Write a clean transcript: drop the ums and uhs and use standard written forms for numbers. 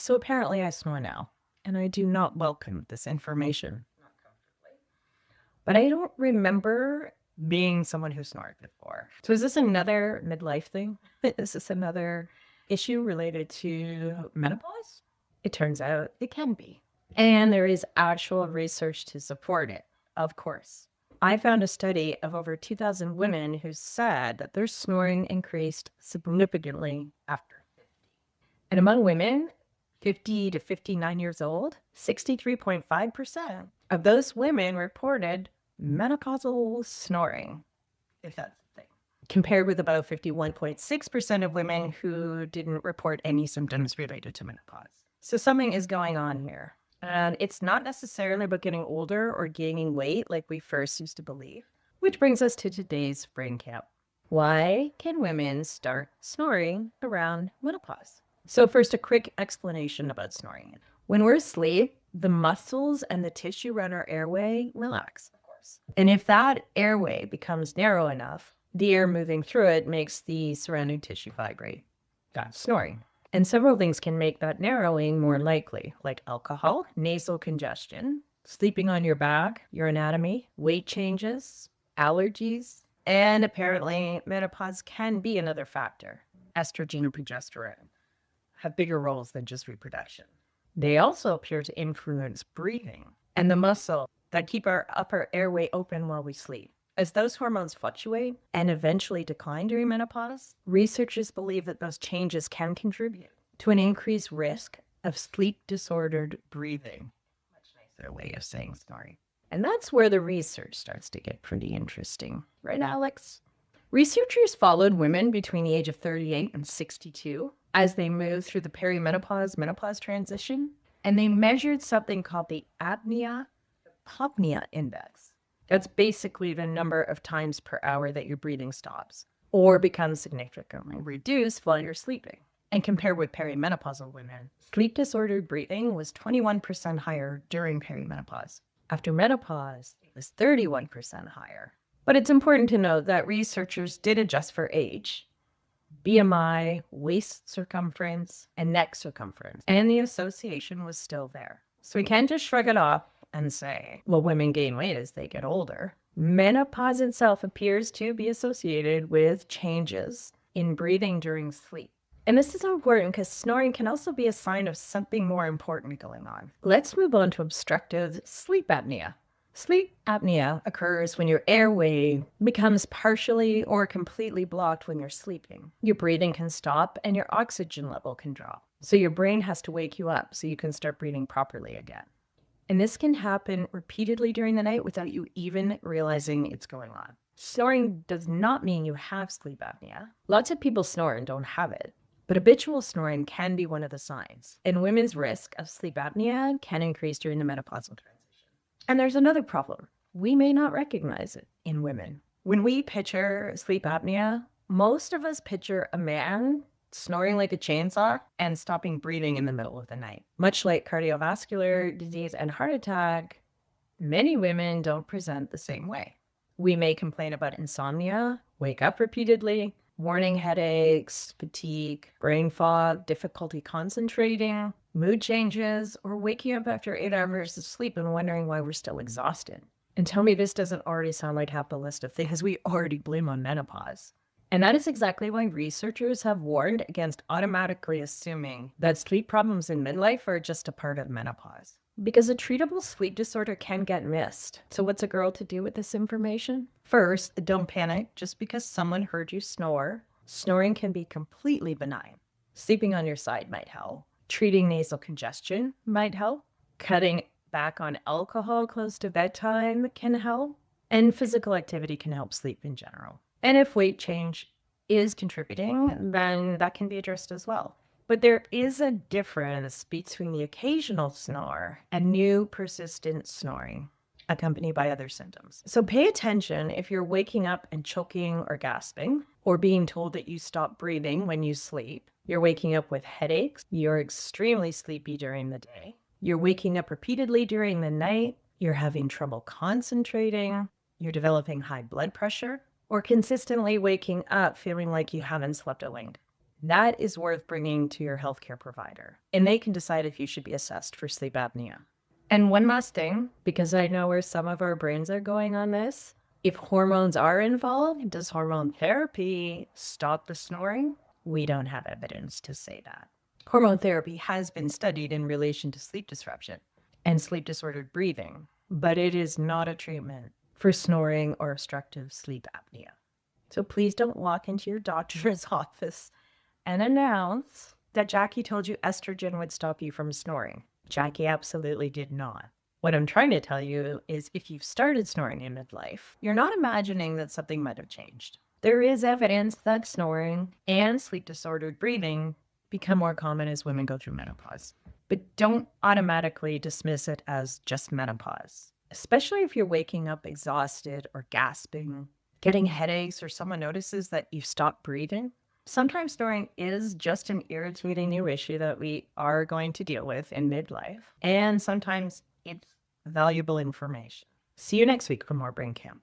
So apparently I snore now, and I do not welcome this information. Not comfortably. But I don't remember being someone who snored before. So is this another midlife thing? Is this another issue related to menopause? It turns out it can be. And there is actual research to support it, of course. I found a study of over 2,000 women who said that their snoring increased significantly after 50. And among women 50 to 59 years old, 63.5% of those women reported menopausal snoring, if that's the thing, compared with about 51.6% of women who didn't report any symptoms related to menopause. So something is going on here. And it's not necessarily about getting older or gaining weight like we first used to believe. Which brings us to today's brain camp. Why can women start snoring around menopause? So first, a quick explanation about snoring. When we're asleep, the muscles and the tissue around our airway relax, of course. And if that airway becomes narrow enough, the air moving through it makes the surrounding tissue vibrate. That's snoring. And several things can make that narrowing more likely, like alcohol, nasal congestion, sleeping on your back, your anatomy, weight changes, allergies, and apparently menopause can be another factor. Estrogen and progesterone have bigger roles than just reproduction. They also appear to influence breathing and the muscle that keep our upper airway open while we sleep. As those hormones fluctuate and eventually decline during menopause, researchers believe that those changes can contribute to an increased risk of sleep-disordered breathing. Much nicer way of saying snoring. And that's where the research starts to get pretty interesting. Right, Alex? Researchers followed women between the age of 38 and 62 as they moved through the perimenopause transition, and they measured something called the apnea index. That's basically the number of times per hour that your breathing stops or becomes significantly reduced while you're sleeping. And compared with perimenopausal women, sleep-disordered breathing was 21% higher during perimenopause. After menopause, it was 31% higher. But it's important to note that researchers did adjust for age, BMI, waist circumference, and neck circumference, and the association was still there. So we can't just shrug it off and say, well, women gain weight as they get older. Menopause itself appears to be associated with changes in breathing during sleep. And this is important because snoring can also be a sign of something more important going on. Let's move on to obstructive sleep apnea. Sleep apnea occurs when your airway becomes partially or completely blocked when you're sleeping. Your breathing can stop and your oxygen level can drop. So your brain has to wake you up so you can start breathing properly again. And this can happen repeatedly during the night without you even realizing it's going on. Snoring does not mean you have sleep apnea. Lots of people snore and don't have it. But habitual snoring can be one of the signs. And women's risk of sleep apnea can increase during the menopausal transition. And there's another problem. We may not recognize it in women. When we picture sleep apnea, most of us picture a man snoring like a chainsaw and stopping breathing in the middle of the night. Much like cardiovascular disease and heart attack, many women don't present the same way. We may complain about insomnia, wake up repeatedly, morning headaches, fatigue, brain fog, difficulty concentrating, mood changes, or waking up after 8 hours of sleep and wondering why we're still exhausted. And tell me this doesn't already sound like half the list of things we already blame on menopause. And that is exactly why researchers have warned against automatically assuming that sleep problems in midlife are just a part of menopause. Because a treatable sleep disorder can get missed. So what's a girl to do with this information? First, don't panic just because someone heard you snore. Snoring can be completely benign. Sleeping on your side might help. Treating nasal congestion might help. Cutting back on alcohol close to bedtime can help. And physical activity can help sleep in general. And if weight change is contributing, then that can be addressed as well. But there is a difference between the occasional snore and new persistent snoring accompanied by other symptoms. So pay attention if you're waking up and choking or gasping, or being told that you stop breathing when you sleep. You're waking up with headaches. You're extremely sleepy during the day. You're waking up repeatedly during the night. You're having trouble concentrating. You're developing high blood pressure, or consistently waking up feeling like you haven't slept a wink. that is worth bringing to your healthcare provider, and they can decide if you should be assessed for sleep apnea. And one last thing, because I know where some of our brains are going on this, if hormones are involved, does hormone therapy stop the snoring? We don't have evidence to say that. Hormone therapy has been studied in relation to sleep disruption and sleep disordered breathing, but it is not a treatment for snoring or obstructive sleep apnea. So please don't walk into your doctor's office and announce that Jackie told you estrogen would stop you from snoring. Jackie absolutely did not. What I'm trying to tell you is if you've started snoring in midlife, you're not imagining that something might have changed. There is evidence that snoring and sleep disordered breathing become more common as women go through menopause. But don't automatically dismiss it as just menopause, especially if you're waking up exhausted or gasping, getting headaches, or someone notices that you've stopped breathing. Sometimes snoring is just an irritating new issue that we are going to deal with in midlife, and sometimes it's valuable information. See you next week for more Brain Camp.